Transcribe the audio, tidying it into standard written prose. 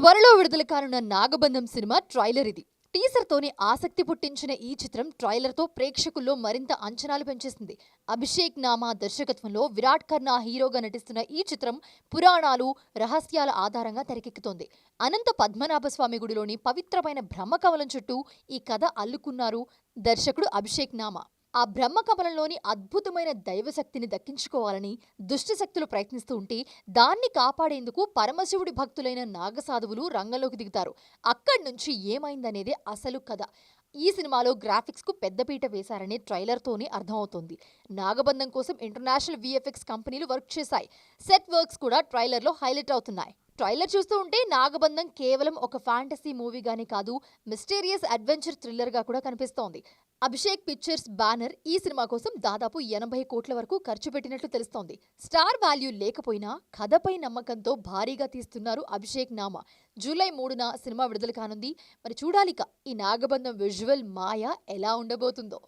త్వరలో విడుదల కానున్న నాగబంధం సినిమా ట్రైలర్ ఇది. టీజర్ తోనే ఆసక్తి పుట్టించిన ఈ చిత్రం ట్రైలర్ తో ప్రేక్షకుల్లో మరింత అంచనాలు పెంచేసింది. అభిషేక్ నామా దర్శకత్వంలో విరాట్ ఖన్నా హీరోగా నటిస్తున్న ఈ చిత్రం పురాణాలు, రహస్యాల ఆధారంగా తెరకెక్కుతోంది. అనంత పద్మనాభస్వామి గుడిలోని పవిత్రమైన బ్రహ్మకమలం చుట్టూ ఈ కథ అల్లుకున్నారు దర్శకుడు అభిషేక్ నామా. ఆ బ్రహ్మకమలంలోని అద్భుతమైన దైవశక్తిని దక్కించుకోవాలని దుష్టశక్తులు ప్రయత్నిస్తూ ఉంటే దాన్ని కాపాడేందుకు పరమశివుడి భక్తులైన నాగసాధువులు రంగంలోకి దిగుతారు. అక్కడి నుంచి ఏమైందనేదే అసలు కథ. ఈ సినిమాలో గ్రాఫిక్స్ కు పెద్దపీట వేశారనే ట్రైలర్తోనే అర్థమవుతోంది. నాగబంధం కోసం ఇంటర్నేషనల్ విఎఫ్ఎక్స్ కంపెనీలు వర్క్ చేశాయి. సెట్ వర్క్స్ కూడా ట్రైలర్లో హైలైట్ అవుతున్నాయి. ట్రైలర్ చూస్తూ ఉంటే నాగబంధం కేవలం ఒక ఫ్యాంటసీ మూవీగానే కాదు, మిస్టీరియస్ అడ్వెంచర్ థ్రిల్లర్గా కూడా కనిపిస్తోంది. అభిషేక్ పిక్చర్స్ బ్యానర్ ఈ సినిమా కోసం దాదాపు 80 కోట్ల వరకు ఖర్చు పెట్టినట్లు తెలుస్తోంది. స్టార్ వాల్యూ లేకపోయినా కథపై నమ్మకంతో భారీగా తీస్తున్నారు అభిషేక్ నామా. జూలై 3న సినిమా విడుదల కానుంది. మరి చూడాలిక ఈ నాగబంధం విజువల్ మాయ ఎలా ఉండబోతుందో.